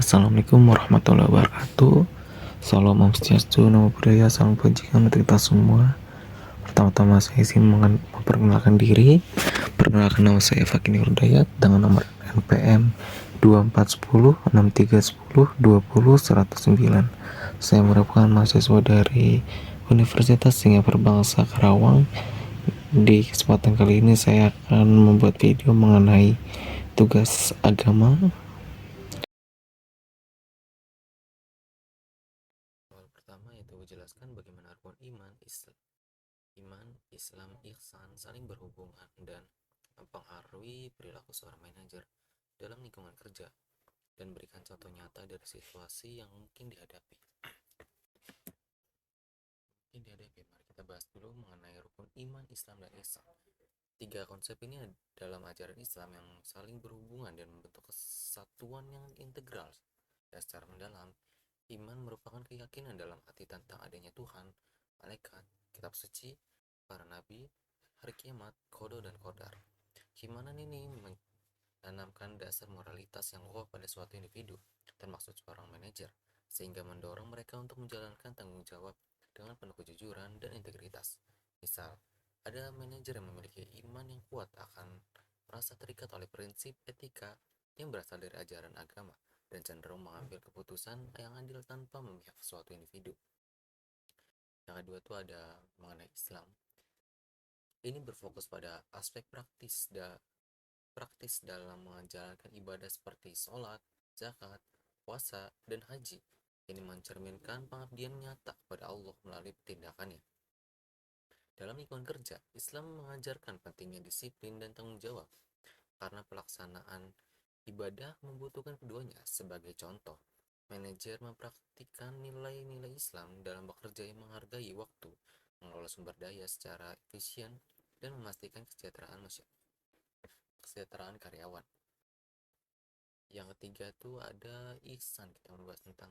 Assalamualaikum warahmatullahi wabarakatuh. Salam Om Swastiastu, Namo Buddhaya, salam kebajikan untuk kita semua. Pertama-tama saya izin memperkenalkan diri. Perkenalkan, nama saya Fakih Hidayat dengan nomor NPM 24106310200109. Saya merupakan mahasiswa dari Universitas Singapura Bangsa Karawang. Di kesempatan kali ini saya akan membuat video mengenai tugas agama. Soal pertama yaitu menjelaskan bagaimana rukun Islam, ihsan saling berhubungan dan mempengaruhi perilaku seorang manajer dalam lingkungan kerja, dan berikan contoh nyata dari situasi yang mungkin dihadapi. Mari kita bahas dulu mengenai rukun iman, Islam, dan ihsan. Tiga konsep ini dalam ajaran Islam yang saling berhubungan dan membentuk kesatuan yang integral. Dan secara mendalam, iman merupakan keyakinan dalam hati tentang adanya Tuhan, malaikat, kitab suci, para nabi, hari kiamat, qada dan qadar. Keimanan ini menanamkan dasar moralitas yang kuat pada suatu individu, termasuk seorang manajer, sehingga mendorong mereka untuk menjalankan tanggung jawab dengan penuh kejujuran dan integritas. Misal, ada manajer yang memiliki iman yang kuat akan merasa terikat oleh prinsip etika yang berasal dari ajaran agama dan cenderung mengambil keputusan yang adil tanpa memihak suatu individu. Yang kedua itu ada mengenai Islam. Ini berfokus pada aspek praktis dalam menjalankan ibadah seperti sholat, zakat, puasa, dan haji. Ini mencerminkan pengabdian nyata kepada Allah melalui tindakannya. Dalam lingkungan kerja, Islam mengajarkan pentingnya disiplin dan tanggung jawab, karena pelaksanaan ibadah membutuhkan keduanya. Sebagai contoh, manajer mempraktikkan nilai-nilai Islam dalam bekerja yang menghargai waktu, mengelola sumber daya secara efisien, dan memastikan kesejahteraan karyawan. Yang ketiga itu ada ihsan. Kita membahas tentang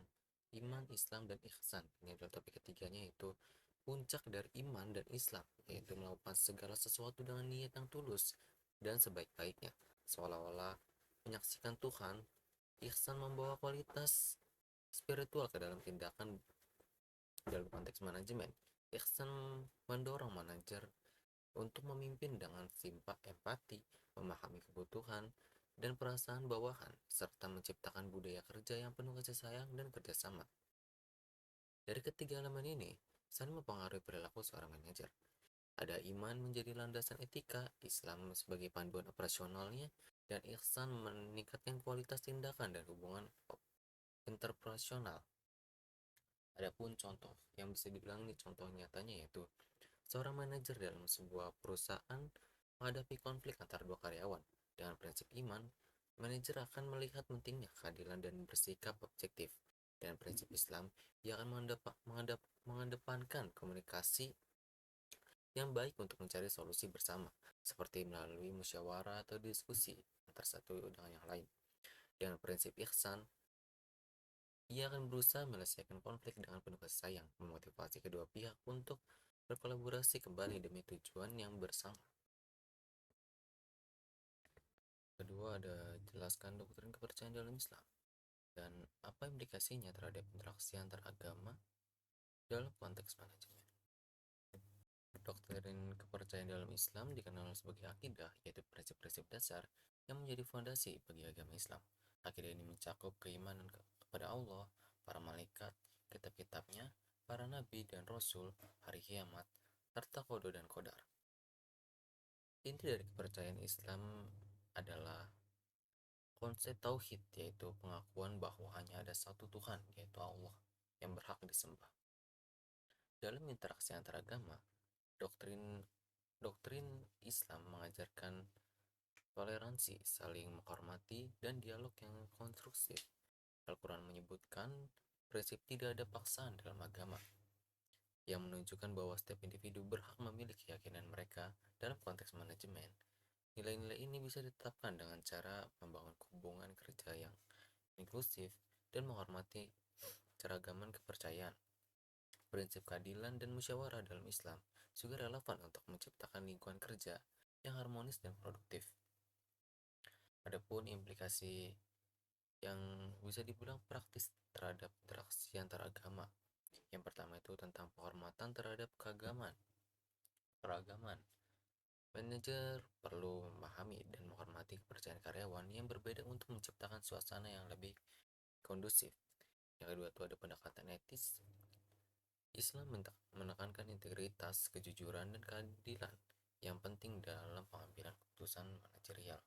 iman, Islam, dan ihsan. Ini adalah topik ketiganya, yaitu puncak dari iman dan Islam, yaitu melakukan segala sesuatu dengan niat yang tulus dan sebaik-baiknya, seolah-olah menyaksikan Tuhan. Ihsan membawa kualitas spiritual ke dalam tindakan. Dalam konteks manajemen, ihsan mendorong manajer untuk memimpin dengan empati, memahami kebutuhan dan perasaan bawahan, serta menciptakan budaya kerja yang penuh kasih sayang dan kerjasama. Dari ketiga elemen ini, saling mempengaruhi perilaku seorang manajer. Ada iman menjadi landasan etika, Islam sebagai panduan operasionalnya, dan ihsan meningkatkan kualitas tindakan dan hubungan interpersonal. Adapun contoh yang bisa dibilang ini contoh nyatanya, yaitu seorang manajer dalam sebuah perusahaan menghadapi konflik antara dua karyawan. Dengan prinsip iman, manajer akan melihat pentingnya keadilan dan bersikap objektif. Dengan prinsip Islam, ia akan mengedepankan komunikasi yang baik untuk mencari solusi bersama, seperti melalui musyawarah atau diskusi antara satu dengan yang lain. Dengan prinsip ihsan, ia akan berusaha menyelesaikan konflik dengan penuh kasih sayang, memotivasi kedua pihak untuk berkolaborasi kembali demi tujuan yang bersama. Kedua ada jelaskan doktrin kepercayaan dalam Islam dan apa implikasinya terhadap interaksi antar agama dalam konteks manajemen. Doktrin kepercayaan dalam Islam dikenal sebagai akidah, yaitu prinsip-prinsip dasar yang menjadi fondasi bagi agama Islam. Akidah ini mencakup keimanan kepada Allah, para malaikat, kitab-kitabnya, para nabi dan rasul, hari kiamat, serta qada dan qadar. Inti dari kepercayaan Islam adalah konsep tauhid, yaitu pengakuan bahwa hanya ada satu Tuhan, yaitu Allah, yang berhak disembah. Dalam interaksi antar agama, doktrin doktrin Islam mengajarkan toleransi, saling menghormati, dan dialog yang konstruktif. Al-Quran menyebutkan prinsip tidak ada paksaan dalam agama, yang menunjukkan bahwa setiap individu berhak memilih keyakinan mereka. Dalam konteks manajemen, nilai-nilai ini bisa ditetapkan dengan cara membangun hubungan kerja yang inklusif dan menghormati keragaman kepercayaan. Prinsip keadilan dan musyawarah dalam Islam juga relevan untuk menciptakan lingkungan kerja yang harmonis dan produktif. Adapun implikasi yang bisa dibilang praktis terhadap interaksi antar agama. Yang pertama itu tentang penghormatan terhadap keragaman. Manajer perlu memahami dan menghormati kepercayaan karyawan yang berbeda untuk menciptakan suasana yang lebih kondusif. Yang kedua itu ada pendekatan etis. Islam menekankan integritas, kejujuran, dan keadilan yang penting dalam pengambilan keputusan manajerial.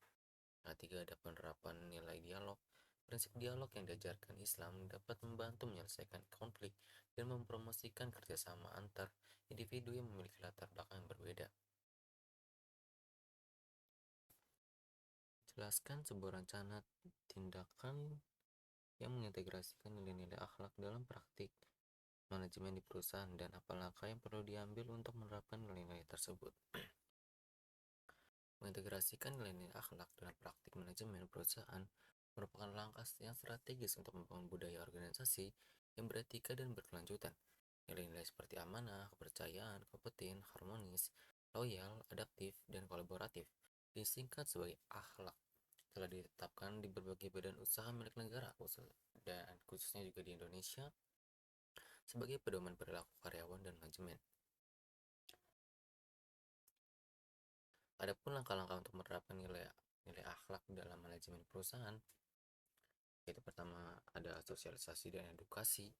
Yang ketiga ada penerapan nilai dialog. Prinsip dialog yang diajarkan Islam dapat membantu menyelesaikan konflik dan mempromosikan kerjasama antar individu yang memiliki latar belakang yang berbeda. Jelaskan sebuah rencana tindakan yang mengintegrasikan nilai-nilai akhlak dalam praktik manajemen di perusahaan dan apa langkah yang perlu diambil untuk menerapkan nilai-nilai tersebut. Mengintegrasikan nilai-nilai akhlak dalam praktik manajemen perusahaan merupakan langkah yang strategis untuk membangun budaya organisasi yang beretika dan berkelanjutan. Nilai-nilai seperti amanah, kepercayaan, kompeten, harmonis, loyal, adaptif, dan kolaboratif disingkat sebagai akhlak telah ditetapkan di berbagai badan usaha milik negara dan khususnya juga di Indonesia sebagai pedoman perilaku karyawan dan manajemen. Adapun langkah-langkah untuk menerapkan nilai akhlak dalam manajemen perusahaan, yaitu pertama ada sosialisasi dan edukasi.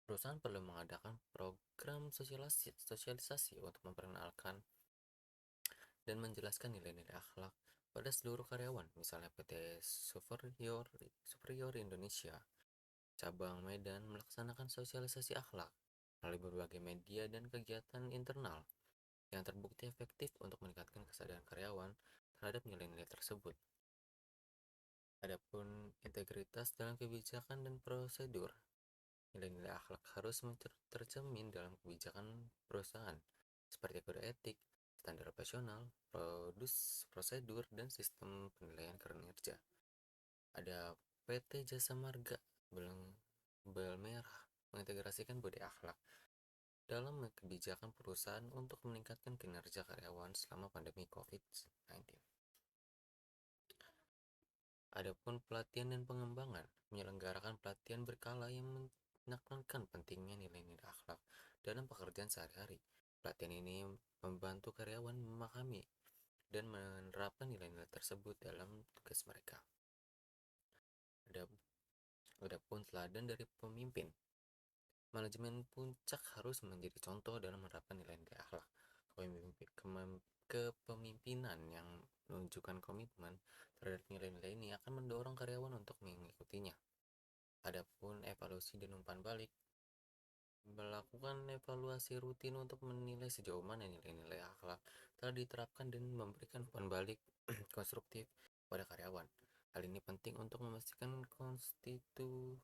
Perusahaan perlu mengadakan program sosialisasi untuk memperkenalkan dan menjelaskan nilai-nilai akhlak pada seluruh karyawan, misalnya PT Superior Indonesia cabang Medan melaksanakan sosialisasi akhlak melalui berbagai media dan kegiatan internal yang terbukti efektif untuk meningkatkan kesadaran karyawan terhadap nilai-nilai tersebut. Adapun integritas dalam kebijakan dan prosedur, nilai-nilai akhlak harus tercermin dalam kebijakan perusahaan, seperti kode etik, standar operasional, prosedur, dan sistem penilaian kinerja. Ada PT Jasa Marga Bel Merah mengintegrasikan budaya akhlak dalam kebijakan perusahaan untuk meningkatkan kinerja karyawan selama pandemi COVID-19. Adapun pelatihan dan pengembangan, menyelenggarakan pelatihan berkala yang menekankan pentingnya nilai-nilai akhlak dalam pekerjaan sehari-hari. Pelatihan ini membantu karyawan memahami dan menerapkan nilai-nilai tersebut dalam tugas mereka. Adapun teladan dari pemimpin, manajemen puncak harus menjadi contoh dalam menerapkan nilai-nilai akhlak. Kepemimpinan yang menunjukkan komitmen terhadap nilai-nilai ini akan mendorong karyawan untuk mengikutinya. Adapun evaluasi dan umpan balik, melakukan evaluasi rutin untuk menilai sejauh mana nilai-nilai akhlak telah diterapkan dan memberikan umpan balik konstruktif pada karyawan. Hal ini penting untuk memastikan kontinuitas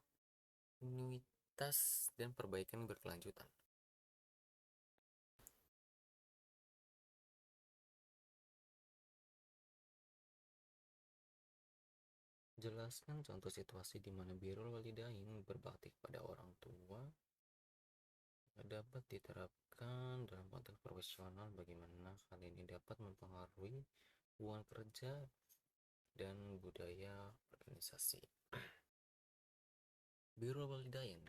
dan perbaikan berkelanjutan. Jelaskan contoh situasi di mana birrul walidain berbakti kepada orang tua dapat diterapkan dalam konteks profesional, bagaimana hal ini dapat mempengaruhi hubungan kerja dan budaya organisasi. Birrul walidain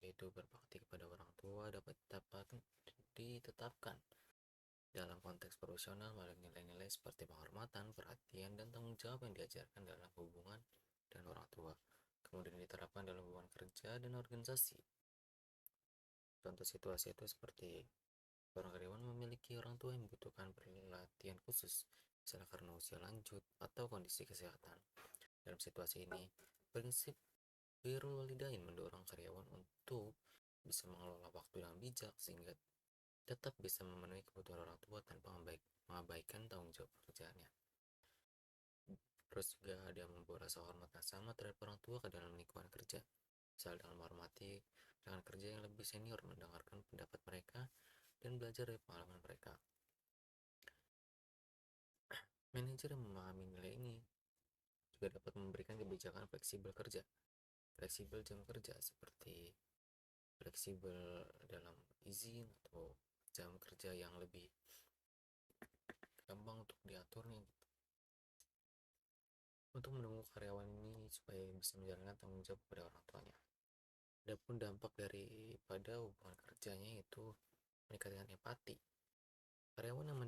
yaitu berbakti kepada orang tua dapat ditetapkan dalam konteks profesional melalui nilai-nilai seperti penghormatan, perhatian, dan tanggung jawab yang diajarkan dalam hubungan dan orang tua, kemudian diterapkan dalam hubungan kerja dan organisasi. Contoh situasi itu seperti seorang karyawan memiliki orang tua yang membutuhkan perhatian khusus, misalnya karena usia lanjut atau kondisi kesehatan. Dalam situasi ini, prinsip birrul walidain mendorong karyawan untuk bisa mengelola waktu yang bijak sehingga tetap bisa memenuhi kebutuhan orang tua tanpa mengabaikan tanggung jawab pekerjaannya. Terus juga ada membawa rasa hormat yang sama terhadap orang tua ke dalam lingkungan kerja, misal dengan menghormati rekan kerja yang lebih senior, mendengarkan pendapat mereka, dan belajar dari pengalaman mereka. Manajer yang memahami nilai ini juga dapat memberikan kebijakan fleksibel kerja, fleksibel jam kerja, seperti fleksibel dalam izin atau jam kerja yang lebih gampang untuk diaturnya. untuk mendukung karyawan ini supaya bisa menjalankan tanggung jawab kepada orang tuanya. Adapun dampak daripada hubungan kerjanya itu meningkatkan empati. Karyawan yang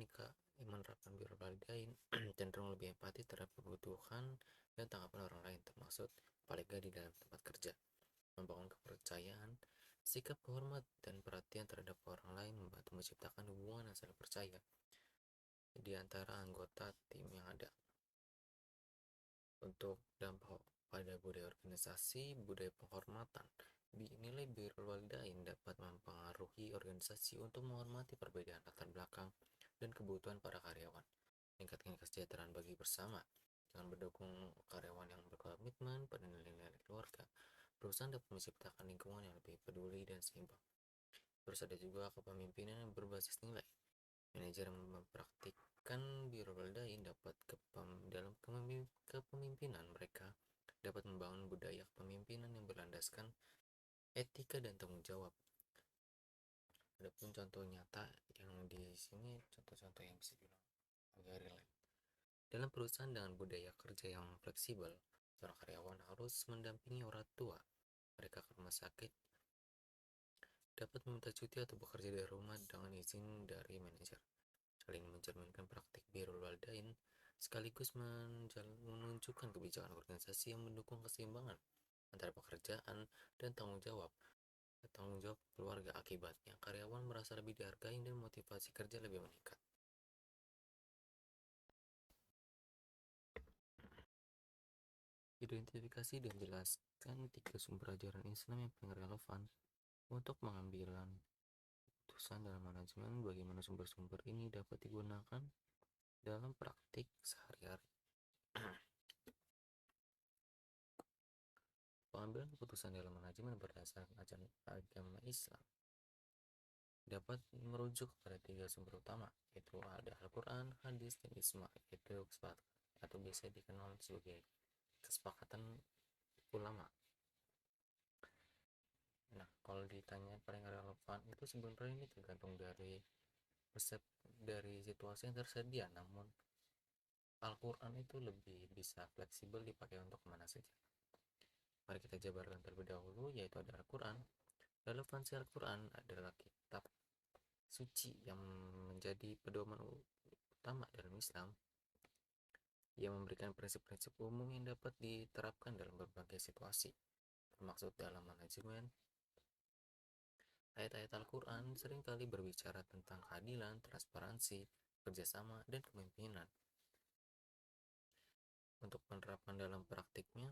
menerapkan birrul walidain cenderung lebih empati terhadap kebutuhan dan tanggapan orang lain, termasuk paling di dalam tempat kerja. Membangun kepercayaan, sikap hormat dan perhatian terhadap orang lain membantu menciptakan hubungan yang saling percaya di antara anggota tim yang ada. Untuk dampak pada budaya organisasi, budaya penghormatan, nilai birrul walidain dapat mempengaruhi organisasi untuk menghormati perbedaan latar belakang dan kebutuhan para karyawan, meningkatkan kesejahteraan bagi bersama. Dengan mendukung karyawan yang berkomitmen pada nilai-nilai keluarga, perusahaan dapat menciptakan lingkungan yang lebih peduli dan seimbang. Terus ada juga kepemimpinan yang berbasis nilai. Manajer yang mempraktikkan birrul walidain dapat dalam kepemimpinan mereka dapat membangun budaya kepemimpinan yang berlandaskan etika dan tanggung jawab. Adapun contoh nyata yang di sini contoh-contoh yang bisa dibilang agak relate. Dalam perusahaan dengan budaya kerja yang fleksibel, seorang karyawan harus mendampingi orang tua mereka ke rumah sakit, dapat meminta cuti atau bekerja dari rumah dengan izin dari manajer. Saling mencerminkan praktik birrul walidain sekaligus menunjukkan kebijakan organisasi yang mendukung keseimbangan antara pekerjaan dan tanggung jawab keluarga. Akibatnya karyawan merasa lebih dihargai dan motivasi kerja lebih meningkat. Identifikasi dan jelaskan 3 sumber ajaran Islam yang paling relevan untuk pengambilan keputusan dalam manajemen. Bagaimana sumber-sumber ini dapat digunakan dalam praktik sehari-hari. Pengambilan keputusan dalam manajemen berdasarkan ajaran agama Islam dapat merujuk pada 3 sumber utama, yaitu ada Al-Quran, hadis, dan ijma', yaitu kesepakatan atau biasa dikenal sebagai kesepakatan ulama. Nah, kalau ditanya paling relevan itu sebenarnya ini tergantung dari situasi yang tersedia, namun Al-Quran itu lebih bisa fleksibel dipakai untuk kemana saja. Mari kita jabarkan terlebih dahulu, yaitu ada Al-Quran. Relevansi Al-Quran adalah kitab suci yang menjadi pedoman utama dalam Islam. Ia memberikan prinsip-prinsip umum yang dapat diterapkan dalam berbagai situasi, termasuk dalam manajemen. Ayat-ayat Al-Quran seringkali berbicara tentang keadilan, transparansi, kerjasama, dan kepemimpinan. Untuk menerapkan dalam praktiknya,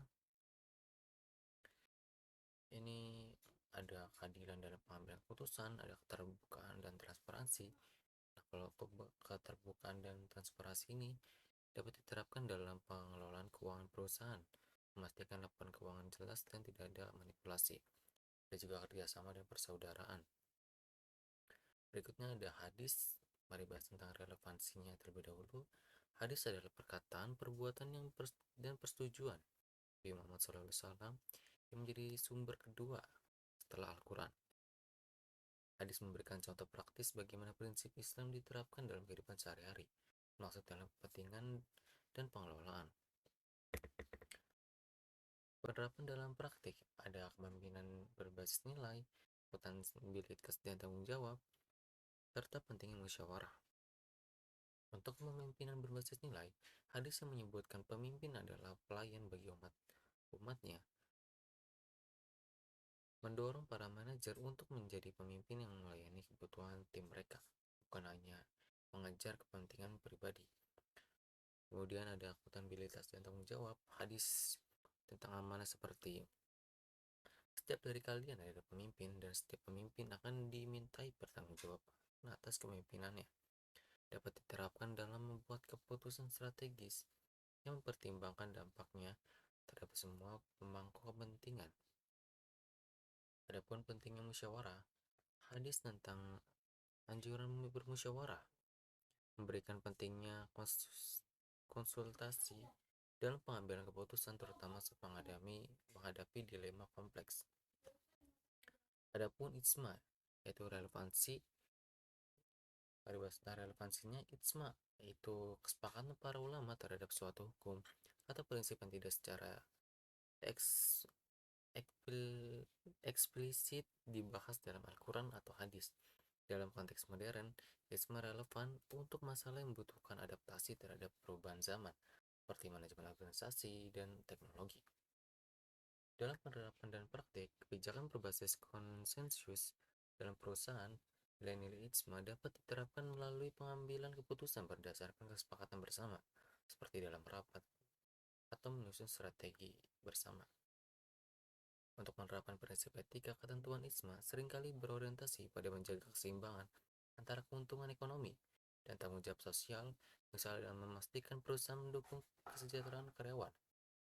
ini ada keadilan dalam pengambilan keputusan, ada keterbukaan dan transparansi. Nah, kalau keterbukaan dan transparansi ini dapat diterapkan dalam pengelolaan keuangan perusahaan, memastikan laporan keuangan jelas dan tidak ada manipulasi. Ada juga kerjasama dan persaudaraan. Berikutnya ada hadis. Mari bahas tentang relevansinya terlebih dahulu. Hadis adalah perkataan, perbuatan dan persetujuan Nabi Muhammad SAW yang menjadi sumber kedua setelah Al-Quran. Hadis memberikan contoh praktis bagaimana prinsip Islam diterapkan dalam kehidupan sehari-hari, maksud dalam kepentingan dan pengelolaan. Penerapan dalam praktik ada kepemimpinan berbasis nilai, akuntabilitas dan tanggung jawab, serta pentingnya musyawarah. Untuk kepemimpinan berbasis nilai, hadis yang menyebutkan pemimpin adalah pelayan bagi umatnya, mendorong para manajer untuk menjadi pemimpin yang melayani kebutuhan tim mereka, bukan hanya mengejar kepentingan pribadi. Kemudian ada akuntabilitas dan tanggung jawab. Hadis tentang amanah seperti setiap dari kalian adalah pemimpin dan setiap pemimpin akan dimintai pertanggungjawaban atas kepemimpinannya. Dapat diterapkan dalam membuat keputusan strategis yang mempertimbangkan dampaknya terhadap semua pemangku kepentingan. Adapun pentingnya musyawarah, hadis tentang anjuran bermusyawarah memberikan pentingnya konsultasi dalam pengambilan keputusan, terutama saat menghadapi dilema kompleks. Adapun ijma, yaitu relevansinya ijma, yaitu kesepakatan para ulama terhadap suatu hukum atau prinsip yang tidak secara eks- eksplisit dibahas dalam Al-Quran atau hadis. Dalam konteks modern, isma relevan untuk masalah yang membutuhkan adaptasi terhadap perubahan zaman, seperti manajemen organisasi dan teknologi. Dalam penerapan dan praktik, kebijakan berbasis konsensus dalam perusahaan, nilai-nilai ITSMA dapat diterapkan melalui pengambilan keputusan berdasarkan kesepakatan bersama, seperti dalam rapat atau menyusun strategi bersama. Untuk penerapan prinsip etika, ketentuan ISMA seringkali berorientasi pada menjaga keseimbangan antara keuntungan ekonomi dan tanggung jawab sosial, misalnya dalam memastikan perusahaan mendukung kesejahteraan karyawan.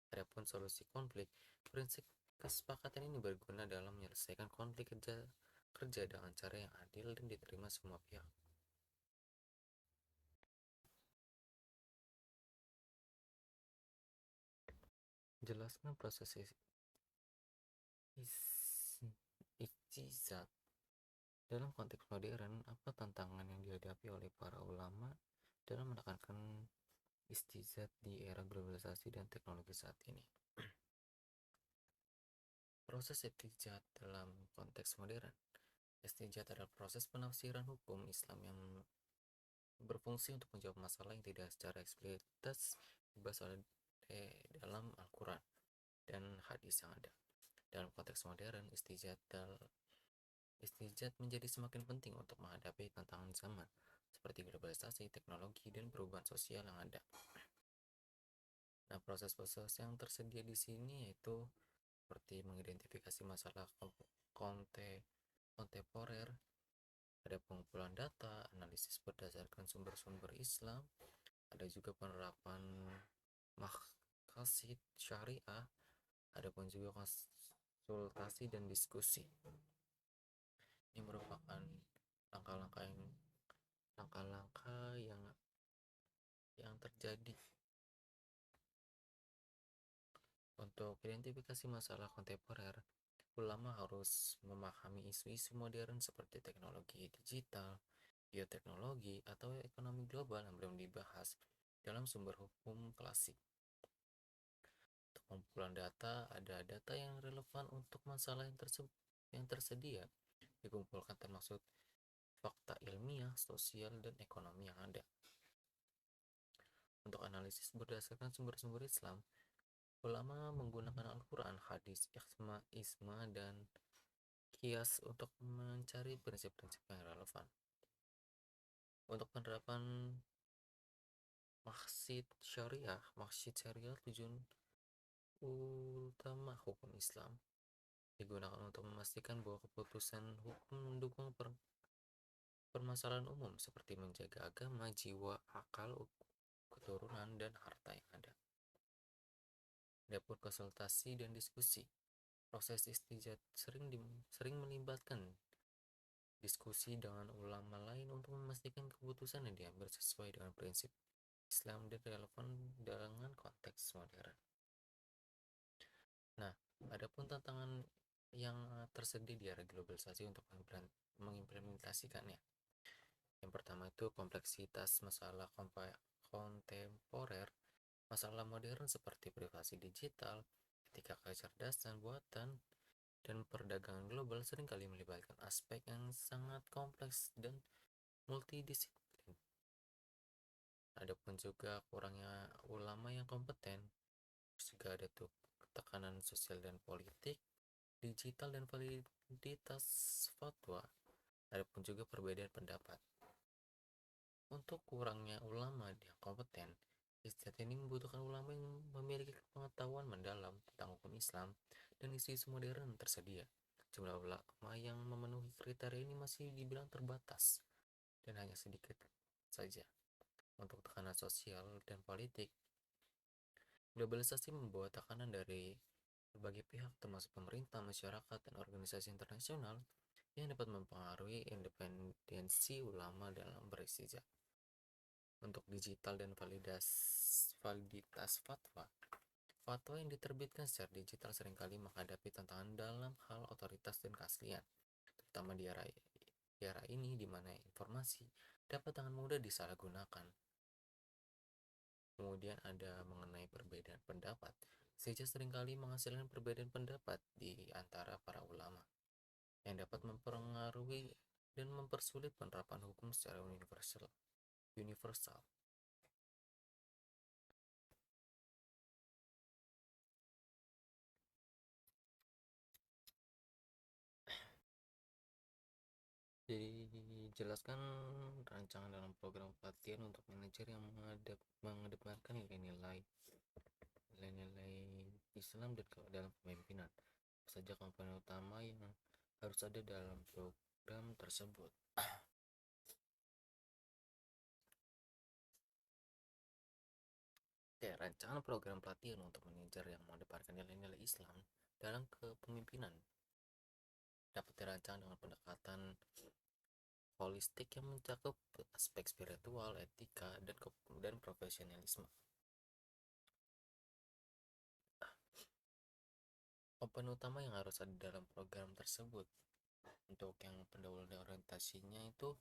Adapun solusi konflik, prinsip kesepakatan ini berguna dalam menyelesaikan konflik kerja dengan cara yang adil dan diterima semua pihak. Jelaskan proses ijtihad. Dalam konteks modern, apa tantangan yang dihadapi oleh para ulama dalam menekankan istizat di era globalisasi dan teknologi saat ini? Proses istijat dalam konteks modern. Istijat adalah proses penafsiran hukum Islam yang berfungsi untuk menjawab masalah yang tidak secara eksplisit dibahas oleh dalam Al-Quran dan hadis yang ada. Dalam konteks modern, istijat menjadi semakin penting untuk menghadapi tantangan zaman seperti globalisasi, teknologi, dan perubahan sosial yang ada. Nah, proses-proses yang tersedia di sini yaitu seperti mengidentifikasi masalah kontemporer, ada pengumpulan data, analisis berdasarkan sumber-sumber Islam, ada juga penerapan maqasid syariah, ada pun juga konsultasi dan diskusi. Ini merupakan langkah-langkah yang terjadi untuk identifikasi masalah kontemporer. Ulama harus memahami isu-isu modern seperti teknologi digital, bioteknologi, atau ekonomi global yang belum dibahas dalam sumber hukum klasik. Untuk pengumpulan data, ada data yang relevan untuk masalah yang tersedia dikumpulkan, termasuk fakta ilmiah, sosial, dan ekonomi yang ada. Untuk analisis berdasarkan sumber-sumber Islam, ulama menggunakan Al-Quran, hadis, isma, dan kias untuk mencari prinsip-prinsip yang relevan. Untuk penerapan maksud syariah tujuan utama hukum Islam digunakan untuk memastikan bahwa keputusan hukum mendukung permasalahan umum seperti menjaga agama, jiwa, akal, keturunan, dan harta yang ada. Adapun konsultasi dan diskusi, proses istijat sering melibatkan diskusi dengan ulama lain untuk memastikan keputusan yang diambil sesuai dengan prinsip Islam dan relevan dengan konteks modern. Nah, adapun tantangan yang tersedia di era globalisasi untuk mengimplementasikannya. Yang pertama itu kompleksitas masalah kontemporer. Masalah modern seperti privasi digital, etika kecerdasan buatan, dan perdagangan global seringkali melibatkan aspek yang sangat kompleks dan multidisiplin. Adapun juga kurangnya ulama yang kompeten, juga ada tuh tekanan sosial dan politik, digital dan validitas fatwa. Adapun juga perbedaan pendapat. Untuk kurangnya ulama yang kompeten, istihad ini membutuhkan ulama yang memiliki pengetahuan mendalam tentang hukum Islam dan isu-isu modern tersedia. Jumlah ulama yang memenuhi kriteria ini masih dibilang terbatas dan hanya sedikit saja. Untuk tekanan sosial dan politik, globalisasi membawa tekanan dari berbagai pihak termasuk pemerintah, masyarakat, dan organisasi internasional yang dapat mempengaruhi independensi ulama dalam beristijah. Untuk digital dan validitas fatwa, fatwa yang diterbitkan secara digital seringkali menghadapi tantangan dalam hal otoritas dan keaslian, terutama di era ini di mana informasi dapat dengan mudah disalahgunakan. Kemudian ada mengenai perbedaan pendapat. Saja seringkali menghasilkan perbedaan pendapat di antara para ulama yang dapat mempengaruhi dan mempersulit penerapan hukum secara universal. Universal. Jadi jelaskan rancangan dalam program pelatihan untuk manajer yang mengedepankan nilai-nilai Islam dan dalam kepemimpinan. Apa saja komponen utama yang harus ada dalam program tersebut. Oke, rancangan program pelatihan untuk manajer yang mengedepankan nilai-nilai Islam dalam kepemimpinan dapat dirancang dengan pendekatan holistik yang mencakup aspek spiritual, etika, dan profesionalisme. Komponen utama yang harus ada dalam program tersebut untuk yang pendahuluan orientasinya itu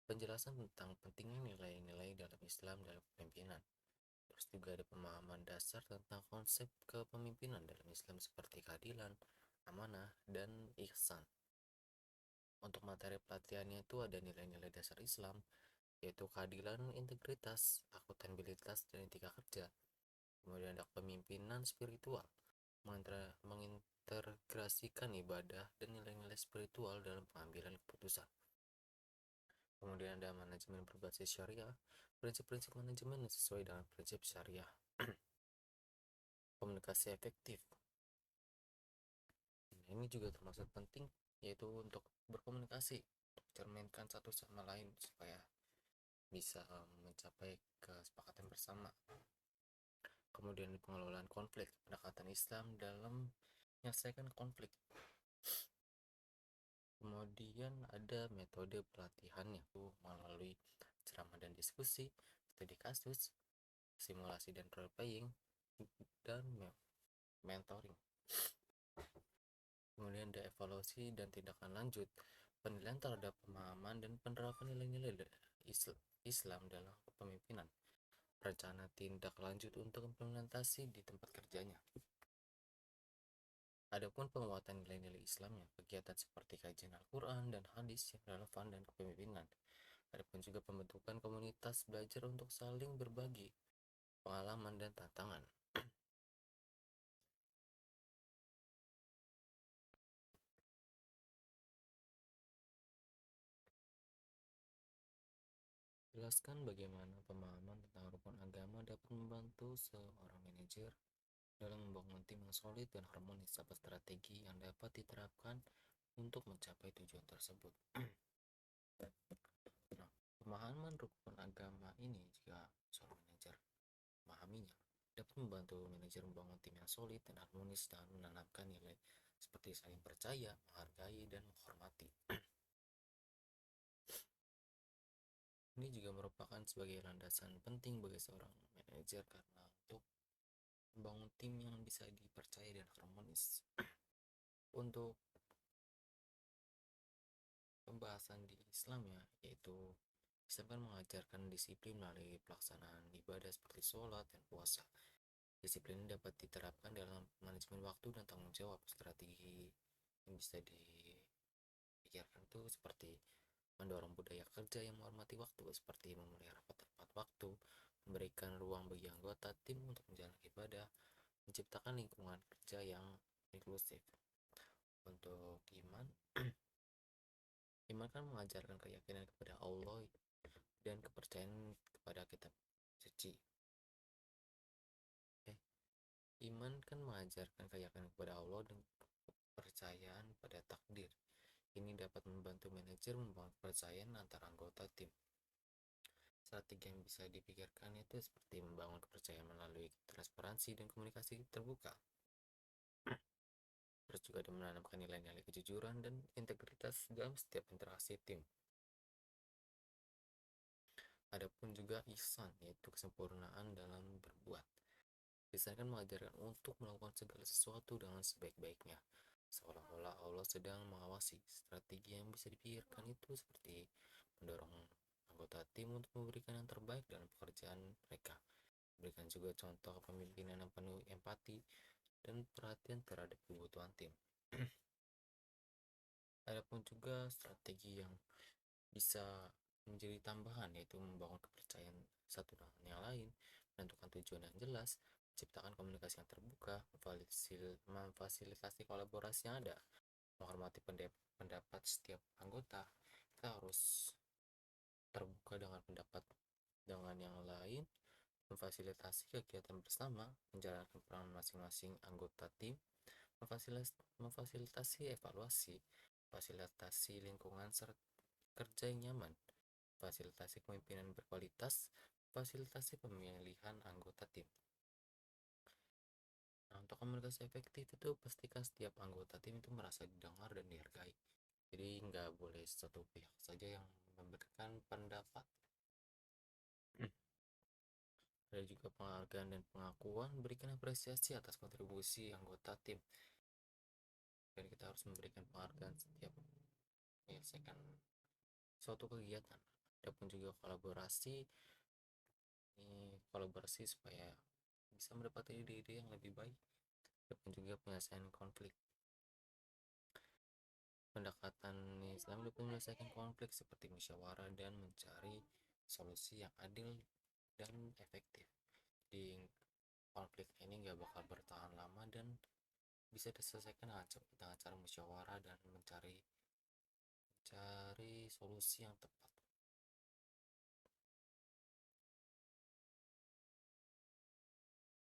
penjelasan tentang pentingnya nilai-nilai dalam Islam dalam kepemimpinan. Terus juga ada pemahaman dasar tentang konsep kepemimpinan dalam Islam seperti keadilan, amanah, dan ihsan. Untuk materi pelatihannya itu ada nilai-nilai dasar Islam, yaitu keadilan, integritas, akuntabilitas, dan etika kerja. Kemudian ada kepemimpinan spiritual, mengintegrasikan ibadah dan nilai-nilai spiritual dalam pengambilan keputusan. Kemudian ada manajemen berbasis syariah, prinsip-prinsip manajemen yang sesuai dengan prinsip syariah. Komunikasi efektif. Nah, ini juga termasuk penting, yaitu untuk berkomunikasi, cerminkan satu sama lain supaya bisa mencapai kesepakatan bersama. Kemudian pengelolaan konflik, pendekatan Islam dalam menyelesaikan konflik. Kemudian ada metode pelatihannya tuh melalui ceramah dan diskusi, studi kasus, simulasi dan role playing, dan mentoring. Kemudian ada evaluasi dan tindakan lanjut, penilaian terhadap pemahaman dan penerapan nilai-nilai Islam dalam kepemimpinan, rencana tindak lanjut untuk implementasi di tempat kerjanya. Adapun penguatan nilai-nilai Islamnya, kegiatan seperti kajian Al-Quran dan hadis yang relevan dan kepemimpinan. Adapun juga pembentukan komunitas belajar untuk saling berbagi pengalaman dan tantangan. Jelaskan bagaimana pemahaman tentang rukun agama dapat membantu seorang manajer dalam membangun tim yang solid dan harmonis, apa strategi yang dapat diterapkan untuk mencapai tujuan tersebut. Nah, pemahaman rukun agama ini jika seorang manajer memahaminya dapat membantu manajer membangun tim yang solid dan harmonis dan menanamkan nilai seperti saling percaya, menghargai, dan menghormati. Ini juga merupakan sebagai landasan penting bagi seorang manajer karena untuk membangun tim yang bisa dipercaya dan harmonis. Untuk pembahasan di Islam ya, yaitu Islam kan mengajarkan disiplin melalui pelaksanaan ibadah seperti sholat dan puasa. Disiplin ini dapat diterapkan dalam manajemen waktu dan tanggung jawab. Strategi yang bisa dipikirkan itu seperti mendorong budaya kerja yang menghormati waktu, seperti memelihara tepat waktu, memberikan ruang bagi anggota tim untuk menjalankan ibadah, menciptakan lingkungan kerja yang inklusif. Untuk iman, iman kan mengajarkan keyakinan kepada Allah dan kepercayaan kepada kitab suci. Iman kan mengajarkan keyakinan kepada Allah dan kepercayaan pada takdir. Ini dapat membantu manajer membangun kepercayaan antara anggota tim. Strategi yang bisa dipikirkan itu seperti membangun kepercayaan melalui transparansi dan komunikasi terbuka. Terus juga ada menanamkan nilai-nilai kejujuran dan integritas dalam setiap interaksi tim. Adapun juga ihsan, yaitu kesempurnaan dalam berbuat. Ihsan kan mengajarkan untuk melakukan segala sesuatu dengan sebaik-baiknya, seolah-olah Allah sedang mengawasi. Strategi yang bisa dipikirkan itu seperti mendorong anggota tim untuk memberikan yang terbaik dalam pekerjaan mereka. Berikan juga contoh kepemimpinan yang penuh empati dan perhatian terhadap kebutuhan tim. Adapun juga strategi yang bisa menjadi tambahan, yaitu membangun kepercayaan satu dengan yang lain, menentukan tujuan yang jelas, menciptakan komunikasi yang terbuka, memfasilitasi kolaborasi yang ada, menghormati pendapat setiap anggota. Kita harus terbuka dengan pendapat dengan yang lain, memfasilitasi kegiatan bersama, menjalankan peran masing-masing anggota tim, memfasilitasi evaluasi, fasilitasi lingkungan kerja yang nyaman, fasilitasi kepemimpinan berkualitas, fasilitasi pemilihan anggota tim. Nah, untuk komunikasi efektif itu pastikan setiap anggota tim itu merasa didengar dan dihargai. Jadi nggak boleh satu pihak saja yang memberikan pendapat. Ada juga penghargaan dan pengakuan, berikan apresiasi atas kontribusi anggota tim. Dan kita harus memberikan penghargaan setiap menyelesaikan suatu kegiatan. Adapun juga kolaborasi, ini kolaborasi supaya bisa mendapatkan ide-ide yang lebih baik. Adapun juga penyelesaian konflik. Pendekatan Islam dapat menyelesaikan konflik seperti musyawarah dan mencari solusi yang adil dan efektif. Di konflik ini nggak bakal bertahan lama dan bisa diselesaikan dengan cara musyawarah dan mencari solusi yang tepat.